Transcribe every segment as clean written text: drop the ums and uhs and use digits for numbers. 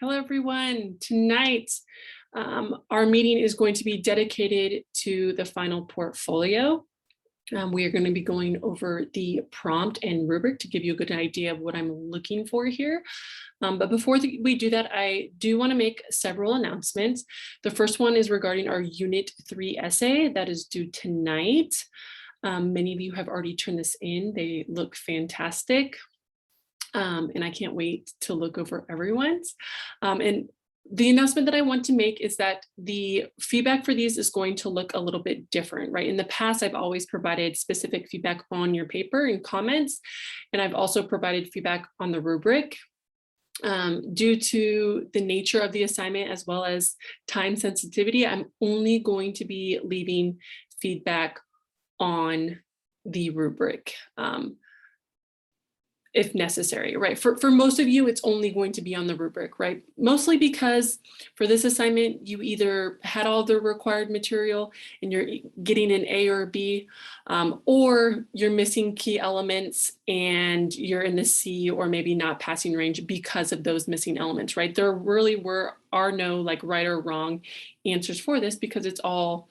Hello, everyone. Tonight, our meeting is going to be dedicated to the final portfolio. We are going to be going over the prompt and rubric to give you a good idea of what I'm looking for here. But before we do that, I do want to make several announcements. The first one is regarding our Unit 3 essay that is due tonight. Many of you have already turned this in. They look fantastic. And I can't wait to look over everyone's. And the announcement that I want to make is that the feedback for these is going to look a little bit different, right? In the past, I've always provided specific feedback on your paper and comments, and I've also provided feedback on the rubric. Due to the nature of the assignment as well as time sensitivity, I'm only going to be leaving feedback on the rubric. If necessary, right? For most of you, it's only going to be on the rubric, right? Mostly because for this assignment, you either had all the required material and you're getting an A or a B, or you're missing key elements and you're in the C or maybe not passing range because of those missing elements, right? There really are no like right or wrong answers for this because it's all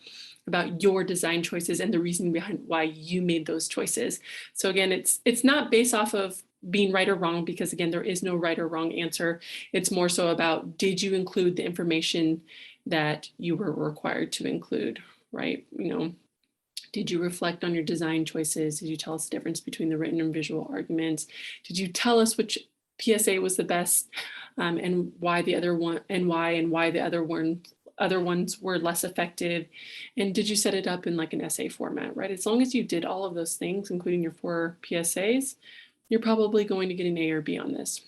about your design choices and the reason behind why you made those choices. So again, it's not based off of being right or wrong, because again, there is no right or wrong answer. It's more so about, did you include the information that you were required to include, right? Did you reflect on your design choices? Did you tell us the difference between the written and visual arguments? Did you tell us which PSA was the best and why the other one and why the other ones were less effective? And did you set it up in like an essay format, right? As long as you did all of those things, including your 4 PSAs, you're probably going to get an A or B on this.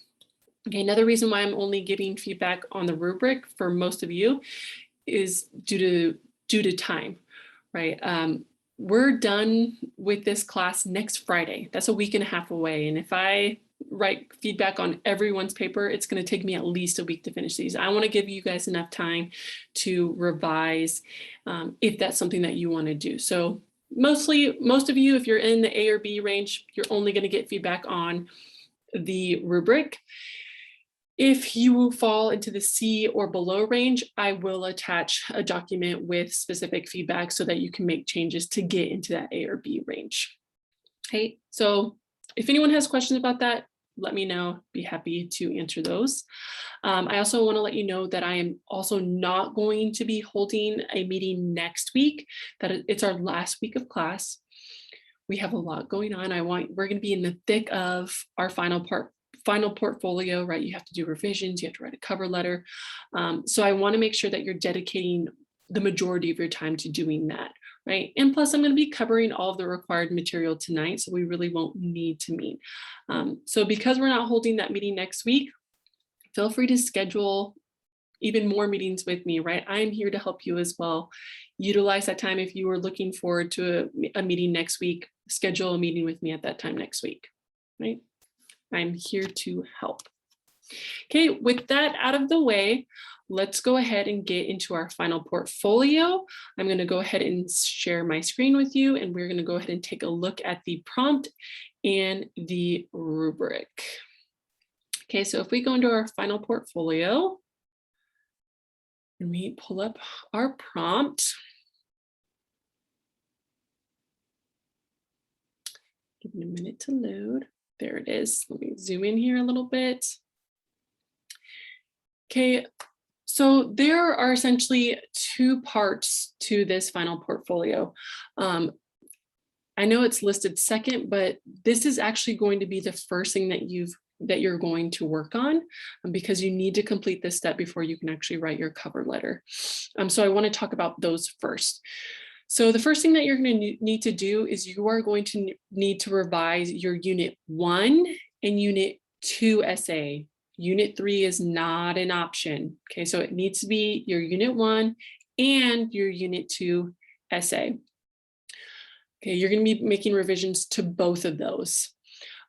Okay, another reason why I'm only giving feedback on the rubric for most of you is due to time, right? We're done with this class next Friday. That's a week and a half away. And if I write feedback on everyone's paper, it's going to take me at least a week to finish these. I want to give you guys enough time to revise if that's something that you want to do. So most of you, if you're in the A or B range, you're only going to get feedback on the rubric. If you fall into the C or below range, I will attach a document with specific feedback so that you can make changes to get into that A or B range. Okay, so if anyone has questions about that, let me know. Be happy to answer those. I also want to let you know that I am also not going to be holding a meeting next week. That it's our last week of class. We have a lot going on. We're going to be in the thick of our final portfolio, right? You have to do revisions, you have to write a cover letter. So I want to make sure that you're dedicating the majority of your time to doing that, right? And plus I'm going to be covering all of the required material tonight, so we really won't need to meet. So because we're not holding that meeting next week, feel free to schedule even more meetings with me, right? I'm here to help you as well. Utilize that time. If you are looking forward to a meeting next week, schedule a meeting with me at that time next week, right? I'm here to help. Okay, with that out of the way, let's go ahead and get into our final portfolio. I'm going to go ahead and share my screen with you, and we're going to go ahead and take a look at the prompt and the rubric. Okay, so if we go into our final portfolio and we pull up our prompt, give it a minute to load. There it is. Let me zoom in here a little bit. Okay, so there are essentially 2 parts to this final portfolio. I know it's listed second, but this is actually going to be the first thing that you're going to work on, because you need to complete this step before you can actually write your cover letter. So I want to talk about those first. So the first thing that you're going to need to do is you are going to need to revise your Unit 1 and Unit 2 essay. Unit 3 is not an option. Okay, so it needs to be your Unit 1 and your Unit 2 essay. Okay, you're going to be making revisions to both of those.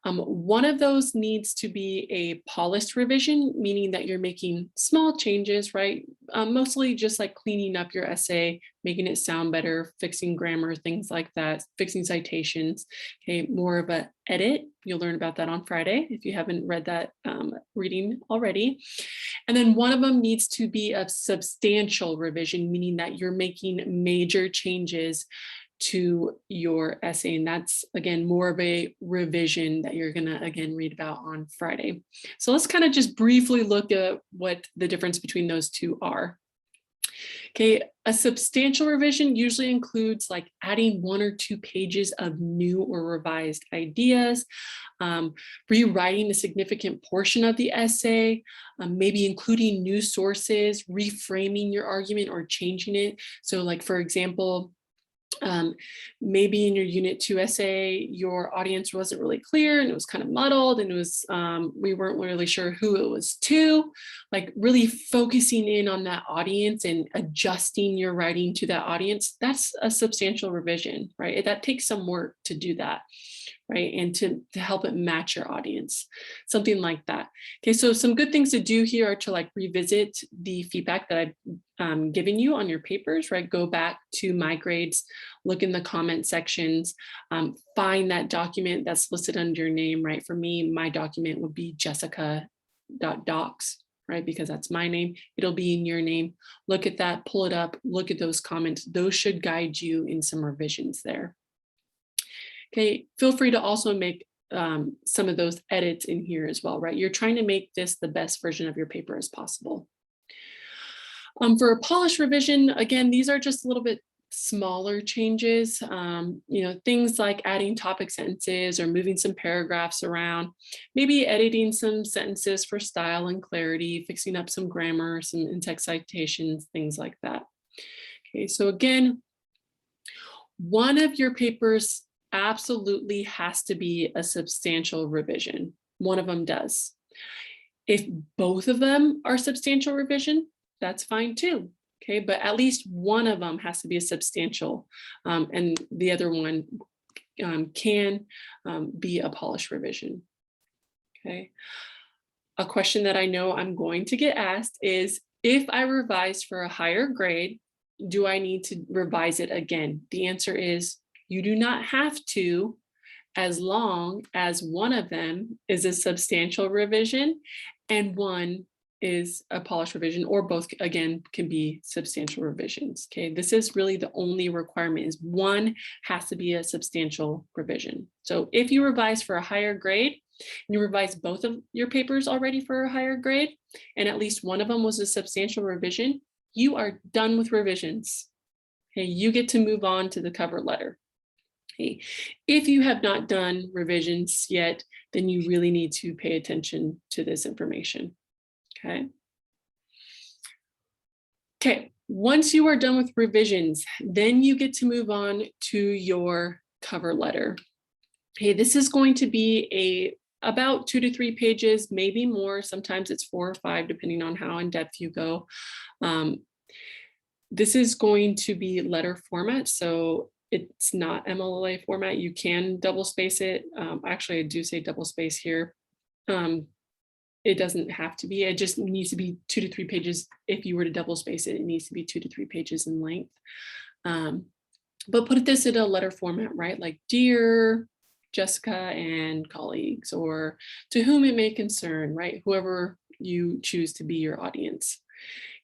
One of those needs to be a polished revision, meaning that you're making small changes, right? Mostly just like cleaning up your essay, making it sound better, fixing grammar, things like that, fixing citations. Okay, more of an edit. You'll learn about that on Friday if you haven't read that reading already. And then one of them needs to be a substantial revision, meaning that you're making major changes to your essay. And that's, again, more of a revision that you're going to, again, read about on Friday. So let's kind of just briefly look at what the difference between those two are. Okay, a substantial revision usually includes like adding 1 or 2 pages of new or revised ideas, rewriting a significant portion of the essay, maybe including new sources, reframing your argument or changing it. So like, for example, maybe in your Unit 2 essay, your audience wasn't really clear and it was kind of muddled and it was, we weren't really sure who it was to, like really focusing in on that audience and adjusting your writing to that audience. That's a substantial revision, right? That takes some work to do that, right? And to help it match your audience, something like that. Okay, so some good things to do here are to like revisit the feedback that I've given you on your papers, right? Go back to my grades, look in the comment sections, find that document that's listed under your name, right? For me, my document would be jessica.docs, right? Because that's my name. It'll be in your name. Look at that, pull it up, look at those comments. Those should guide you in some revisions there. Okay, feel free to also make some of those edits in here as well, right? You're trying to make this the best version of your paper as possible. For a polished revision, again, these are just a little bit smaller changes, things like adding topic sentences or moving some paragraphs around, maybe editing some sentences for style and clarity, fixing up some grammar, some in-text citations, things like that. Okay, so again, one of your papers absolutely has to be a substantial revision. One of them does. If both of them are substantial revision, that's fine too. Okay, but at least one of them has to be a substantial, and the other one can be a polished revision. Okay. A question that I know I'm going to get asked is, if I revise for a higher grade, do I need to revise it again? The answer is you do not have to, as long as one of them is a substantial revision and one is a polished revision, or both, again, can be substantial revisions. Okay, this is really the only requirement, is one has to be a substantial revision. So if you revise for a higher grade and you revise both of your papers already for a higher grade, and at least one of them was a substantial revision, you are done with revisions. Okay, you get to move on to the cover letter. Okay. If you have not done revisions yet, then you really need to pay attention to this information. Okay. Okay, once you are done with revisions, then you get to move on to your cover letter. Okay, this is going to be about 2 to 3 pages, maybe more. Sometimes it's 4 or 5, depending on how in depth you go. This is going to be letter format, so it's not MLA format. You can double space it. Actually, I do say double space here. It doesn't have to be. It just needs to be 2 to 3 pages. If you were to double space it, it needs to be 2 to 3 pages in length. But put this in a letter format, right? Like, dear Jessica and colleagues, or to whom it may concern, right? Whoever you choose to be your audience.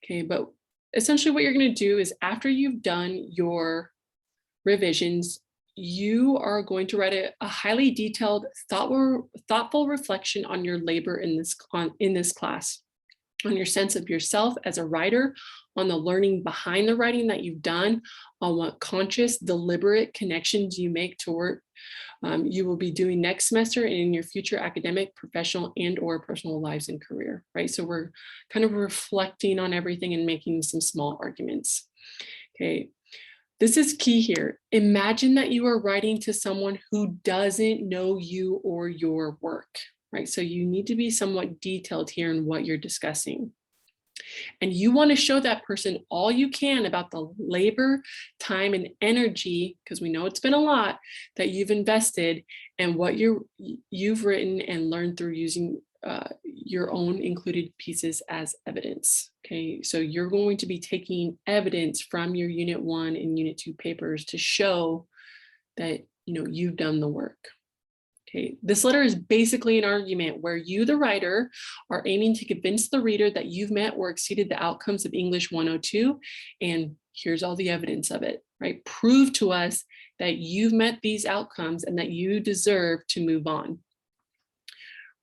Okay, but essentially what you're going to do is, after you've done your revisions, you are going to write a highly detailed, thoughtful reflection on your labor in this class, on your sense of yourself as a writer, on the learning behind the writing that you've done, on what conscious, deliberate connections you make to work you will be doing next semester and in your future academic, professional, and/or personal lives and career, right? So we're kind of reflecting on everything and making some small arguments. Okay. This is key here. Imagine that you are writing to someone who doesn't know you or your work, right? So you need to be somewhat detailed here in what you're discussing. And you want to show that person all you can about the labor, time, and energy, because we know it's been a lot, that you've invested and what you've written and learned through using your own included pieces as evidence. Okay, so you're going to be taking evidence from your Unit 1 and Unit 2 papers to show that you've done the work. Okay, this letter is basically an argument where you, the writer, are aiming to convince the reader that you've met or exceeded the outcomes of English 102, and here's all the evidence of it, right? Prove to us that you've met these outcomes and that you deserve to move on,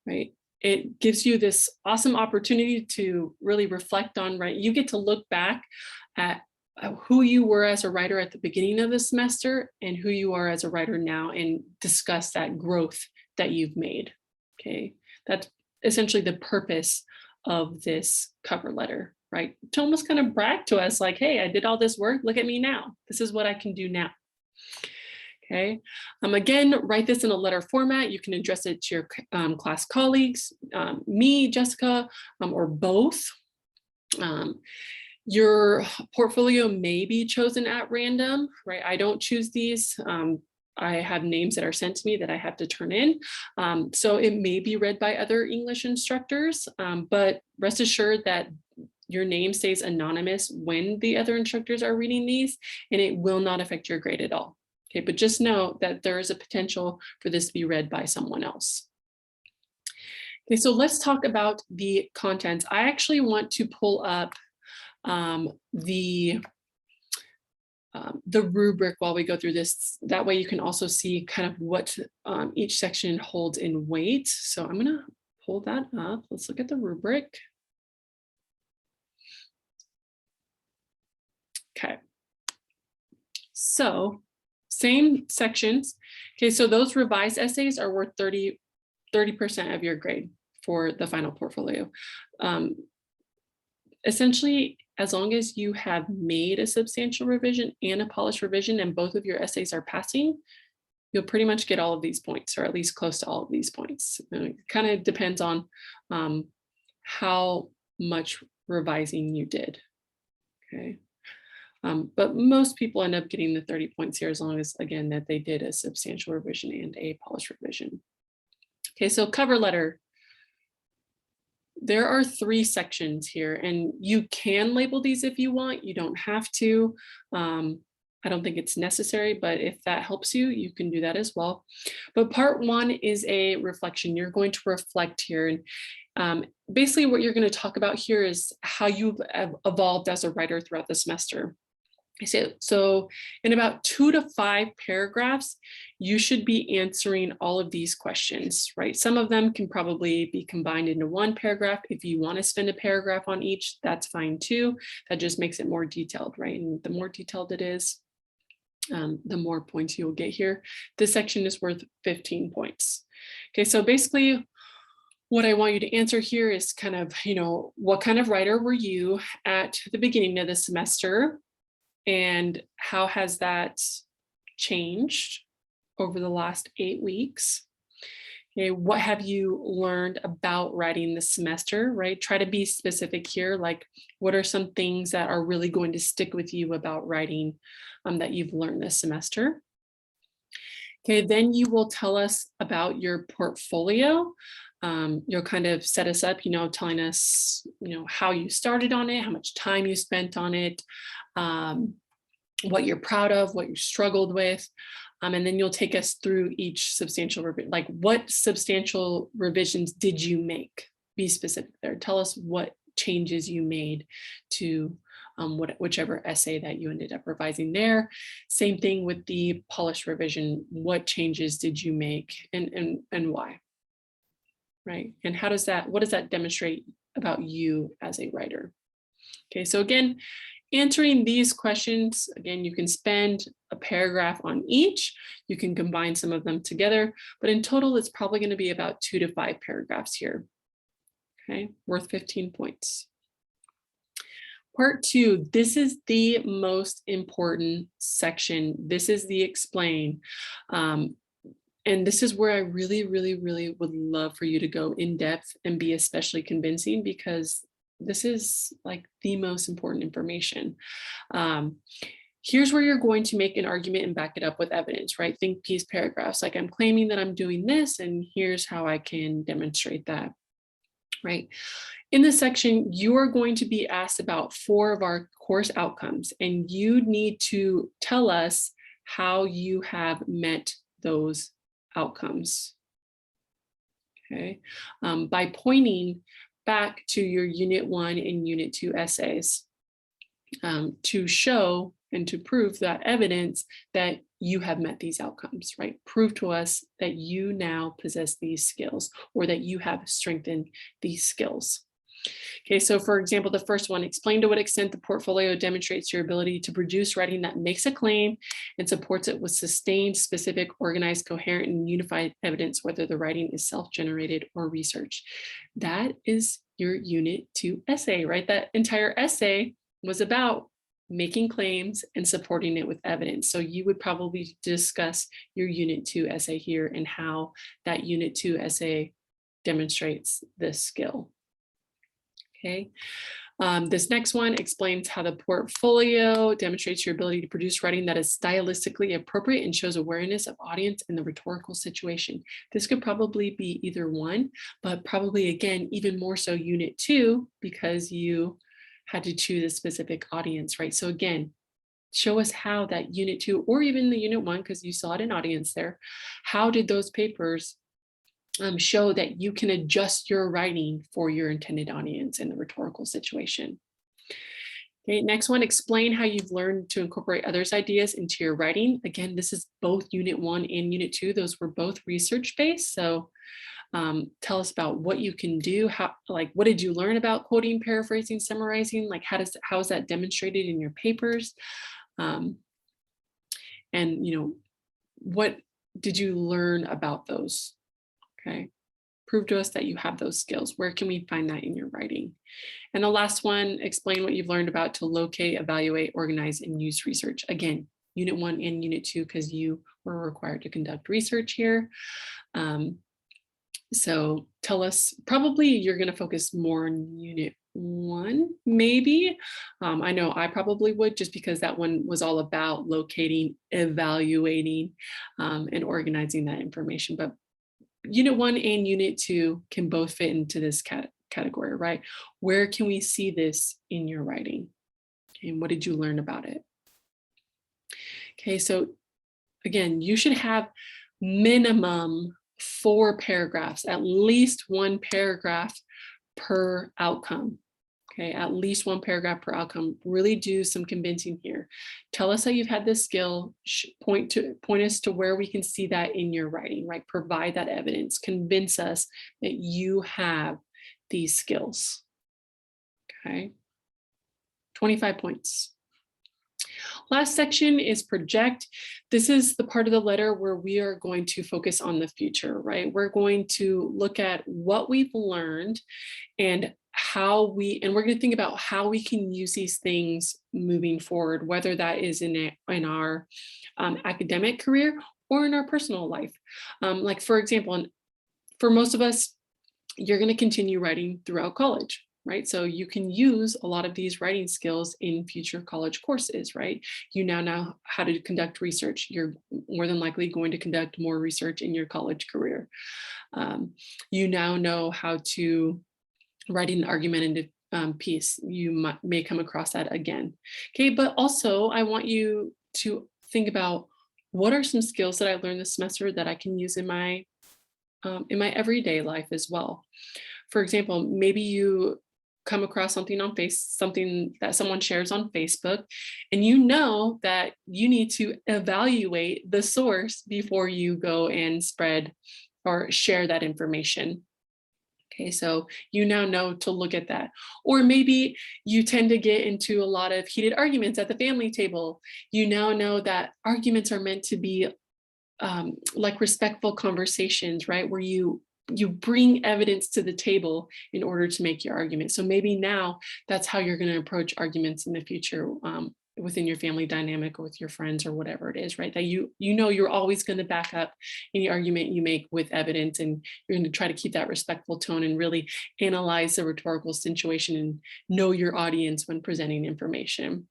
right? It gives you this awesome opportunity to really reflect on, right? You get to look back at who you were as a writer at the beginning of the semester and who you are as a writer now, and discuss that growth that you've made. Okay, that's essentially the purpose of this cover letter, right? To almost kind of brag to us like, hey, I did all this work, look at me now. This is what I can do now. Okay, again, write this in a letter format. You can address it to your class colleagues, me, Jessica, or both. Your portfolio may be chosen at random, right? I don't choose these. I have names that are sent to me that I have to turn in. So it may be read by other English instructors, but rest assured that your name stays anonymous when the other instructors are reading these, and it will not affect your grade at all. Okay, but just know that there is a potential for this to be read by someone else. Okay, so let's talk about the contents. I actually want to pull up the rubric while we go through this. That way you can also see kind of what each section holds in weight. So I'm gonna pull that up. Let's look at the rubric. Okay, so same sections. Okay, so those revised essays are worth 30% of your grade for the final portfolio. Essentially, as long as you have made a substantial revision and a polished revision and both of your essays are passing, you'll pretty much get all of these points, or at least close to all of these points. It kind of depends on how much revising you did. Okay. But most people end up getting the 30 points here, as long as, again, that they did a substantial revision and a polished revision. Okay, so cover letter. There are 3 sections here, and you can label these if you want. You don't have to. I don't think it's necessary, but if that helps you, you can do that as well. But part 1 is a reflection. You're going to reflect here. And basically what you're going to talk about here is how you've evolved as a writer throughout the semester. So in about 2 to 5 paragraphs, you should be answering all of these questions, right? Some of them can probably be combined into one paragraph. If you want to spend a paragraph on each, that's fine too. That just makes it more detailed, right? And the more detailed it is, the more points you'll get here. This section is worth 15 points. Okay, so basically what I want you to answer here is kind of, what kind of writer were you at the beginning of the semester? And how has that changed over the last 8 weeks? Okay, what have you learned about writing this semester, right? Try to be specific here, like what are some things that are really going to stick with you about writing that you've learned this semester? Okay, then you will tell us about your portfolio. You'll kind of set us up, telling us, how you started on it, how much time you spent on it, what you're proud of, what you struggled with. And then you'll take us through each substantial revision, like what substantial revisions did you make? Be specific there. Tell us what changes you made to whichever essay that you ended up revising there. Same thing with the polished revision. What changes did you make and why? Right? And what does that demonstrate about you as a writer? Okay, so again, answering these questions, again, you can spend a paragraph on each. You can combine some of them together, but in total, it's probably going to be about 2 to 5 paragraphs here. Okay, worth 15 points. Part 2, this is the most important section. This is the explain. And this is where I really, really, really would love for you to go in depth and be especially convincing, because this is like the most important information. Here's where you're going to make an argument and back it up with evidence, right? Think piece paragraphs, like I'm claiming that I'm doing this, and here's how I can demonstrate that, right? In this section, you are going to be asked about 4 of our course outcomes, and you need to tell us how you have met those outcomes. okay, by pointing back to your Unit 1 and Unit 2 essays to show and to prove that evidence that you have met these outcomes, right? Prove to us that you now possess these skills or that you have strengthened these skills. Okay, so for example, the first one, explain to what extent the portfolio demonstrates your ability to produce writing that makes a claim and supports it with sustained, specific, organized, coherent, and unified evidence, whether the writing is self-generated or research. That is your Unit 2 essay, right? That entire essay was about making claims and supporting it with evidence. So you would probably discuss your Unit 2 essay here and how that Unit 2 essay demonstrates this skill. Okay. This next one explains how the portfolio demonstrates your ability to produce writing that is stylistically appropriate and shows awareness of audience and the rhetorical situation. This could probably be either one, but probably again, even more so Unit 2, because you had to choose a specific audience, right? So again, show us how that Unit 2 or even the Unit 1, because you saw it in audience there, how did those papers show that you can adjust your writing for your intended audience in the rhetorical situation. Okay, next one, explain how you've learned to incorporate others' ideas into your writing. Again, this is both Unit 1 and Unit 2. Those were both research-based. So tell us about what you can do. What did you learn about quoting, paraphrasing, summarizing? Like how is that demonstrated in your papers? And what did you learn about those? Okay, prove to us that you have those skills. Where can we find that in your writing? And the last one, explain what you've learned about to locate, evaluate, organize, and use research. Again, Unit 1 and Unit 2, because you were required to conduct research here. So tell us, probably you're going to focus more on Unit 1, maybe. I know I probably would, just because that one was all about locating, evaluating, and organizing that information. But Unit 1 and Unit 2 can both fit into this category, right? Where can we see this in your writing? Okay, and what did you learn about it? Okay, so again, you should have minimum 4 paragraphs, at least 1 paragraph per outcome. Okay, at least 1 paragraph per outcome. Really do some convincing here. Tell us how you've had this skill. Point us to where we can see that in your writing, right? Provide that evidence. Convince us that you have these skills. Okay, 25 points. Last section is project. This is the part of the letter where we are going to focus on the future, right? We're going to look at what we've learned and we're going to think about how we can use these things moving forward, whether that is in our academic career or in our personal life. Like for example, for most of us, you're going to continue writing throughout college, right? So you can use a lot of these writing skills in future college courses, right? You now know how to conduct research. You're more than likely going to conduct more research in your college career. You now know how to write an argumentative piece. You may come across that again. Okay, but also I want you to think about, what are some skills that I learned this semester that I can use in my everyday life as well. For example, maybe you come across something that someone shares on Facebook, and you know that you need to evaluate the source before you go and spread or share that information. Okay, so you now know to look at that. Or maybe you tend to get into a lot of heated arguments at the family table. You now know that arguments are meant to be like respectful conversations, right? Where you bring evidence to the table in order to make your argument. So maybe now that's how you're going to approach arguments in the future within your family dynamic or with your friends or whatever it is, right? That you know you're always going to back up any argument you make with evidence, and you're going to try to keep that respectful tone and really analyze the rhetorical situation and know your audience when presenting information.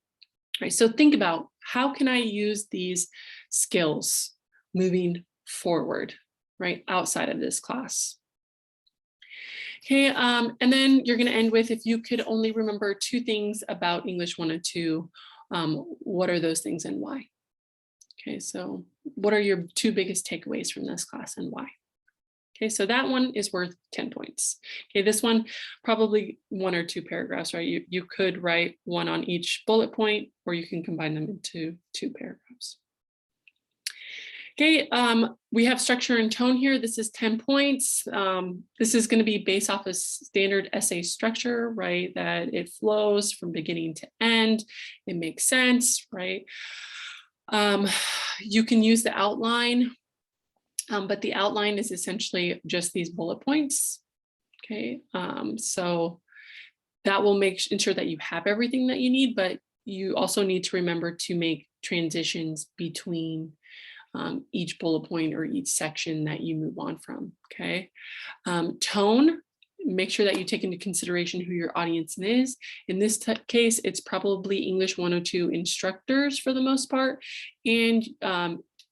Right, so think about, how can I use these skills moving forward, right, outside of this class? Okay, and then you're going to end with, if you could only remember 2 things about English 102, what are those things and why? Okay, so what are your 2 biggest takeaways from this class and why? Okay, so that one is worth 10 points. Okay, this one, probably 1 or 2 paragraphs, right? You could write one on each bullet point, or you can combine them into 2 paragraphs. Okay, we have structure and tone here. This is 10 points. This is going to be based off a standard essay structure, right? That it flows from beginning to end. It makes sense, right? You can use the outline, but the outline is essentially just these bullet points. Okay, so that will ensure that you have everything that you need, but you also need to remember to make transitions between each bullet point or each section that you move on from. Okay, tone, make sure that you take into consideration who your audience is. In this case, it's probably English 102 instructors for the most part, and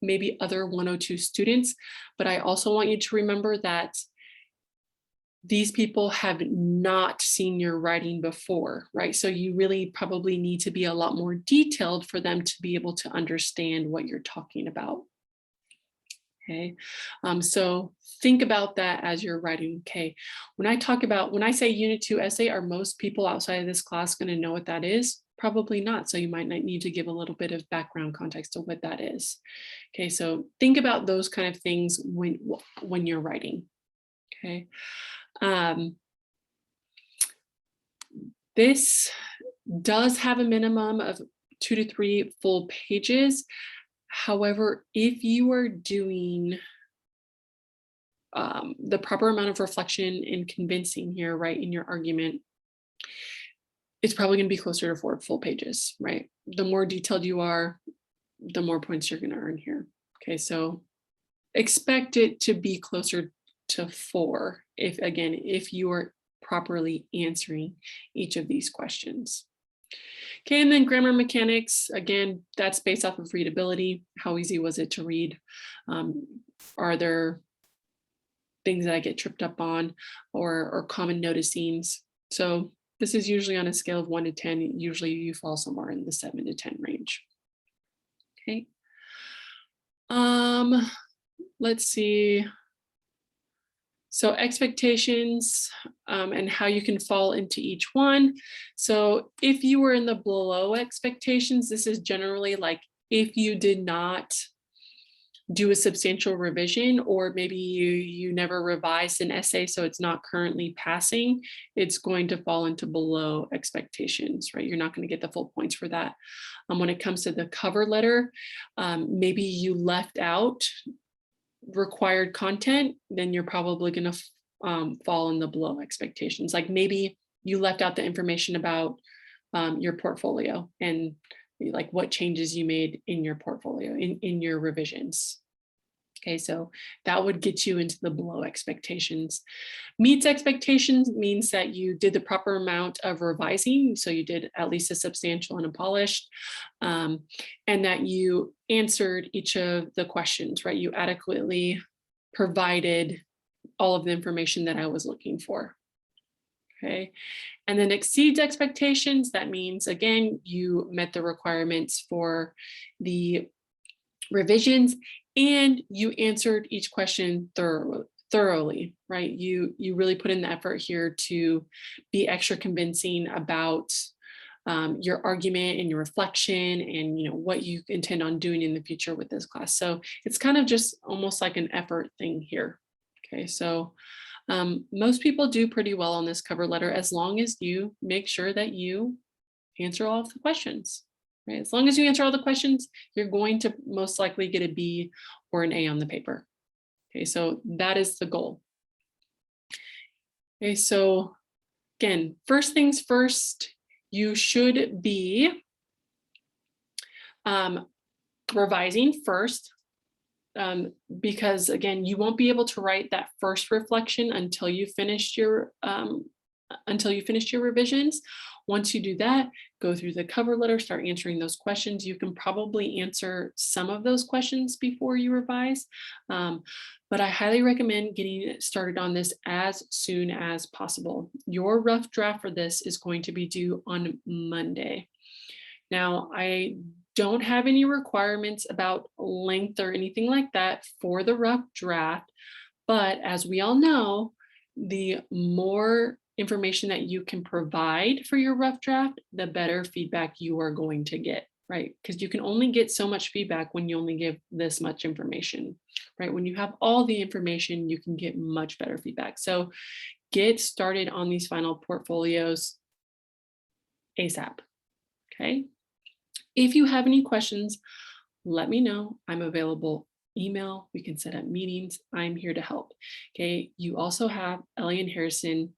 maybe other 102 students. But I also want you to remember that these people have not seen your writing before, right? So you really probably need to be a lot more detailed for them to be able to understand what you're talking about. Okay, so think about that as you're writing. Okay, when I say Unit 2 essay, are most people outside of this class going to know what that is? Probably not. So you might need to give a little bit of background context to what that is. Okay, so think about those kind of things when you're writing. Okay, this does have a minimum of 2 to 3 full pages. However, if you are doing the proper amount of reflection and convincing here, right, in your argument, it's probably going to be closer to 4 full pages, right? The more detailed you are, the more points you're going to earn here. Okay, so expect it to be closer to 4 if you are properly answering each of these questions. Okay, and then grammar mechanics, again, that's based off of readability. How easy was it to read? Are there things that I get tripped up on or common noticings? So this is usually on a scale of 1 to 10. Usually you fall somewhere in the 7 to 10 range. Okay. Let's see. So expectations and how you can fall into each one. So if you were in the below expectations, this is generally like if you did not do a substantial revision, or maybe you never revised an essay, so it's not currently passing, it's going to fall into below expectations, right? You're not going to get the full points for that. When it comes to the cover letter, maybe you left out required content, then you're probably going to fall in the below expectations. Like maybe you left out the information about your portfolio and like what changes you made in your portfolio, in your revisions. Okay, so that would get you into the below expectations. Meets expectations means that you did the proper amount of revising, so you did at least a substantial and a polished, and that you answered each of the questions, right? You adequately provided all of the information that I was looking for. Okay, and then exceeds expectations, that means, again, you met the requirements for the revisions and you answered each question thoroughly, right? You really put in the effort here to be extra convincing about your argument and your reflection and what you intend on doing in the future with this class. So it's kind of just almost like an effort thing here. Okay, so most people do pretty well on this cover letter as long as you make sure that you answer all of the questions. Right? As long as you answer all the questions, you're going to most likely get a B or an A on the paper. Okay, so that is the goal. Okay, so again, first things first, you should be revising first, because again, you won't be able to write that first reflection until you finished your revisions. Once you do that, go through the cover letter, start answering those questions. You can probably answer some of those questions before you revise, but I highly recommend getting started on this as soon as possible. Your rough draft for this is going to be due on Monday. Now, I don't have any requirements about length or anything like that for the rough draft, But as we all know, the more information that you can provide for your rough draft, the better feedback you are going to get, right? Because you can only get so much feedback when you only give this much information, right? When you have all the information, you can get much better feedback. So get started on these final portfolios ASAP, okay? If you have any questions, let me know. I'm available. Email, we can set up meetings. I'm here to help. Okay. You also have Ellie and Harrison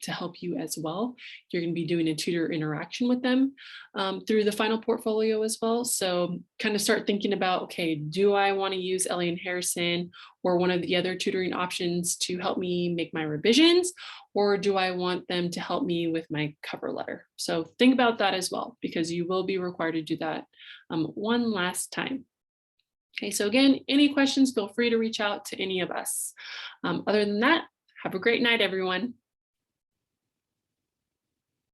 to help you as well. You're going to be doing a tutor interaction with them through the final portfolio as well. So kind of start thinking about, okay, do I want to use Ellie and Harrison or one of the other tutoring options to help me make my revisions? Or do I want them to help me with my cover letter? So think about that as well, because you will be required to do that one last time. Okay, so again, any questions, feel free to reach out to any of us. Other than that, have a great night, everyone.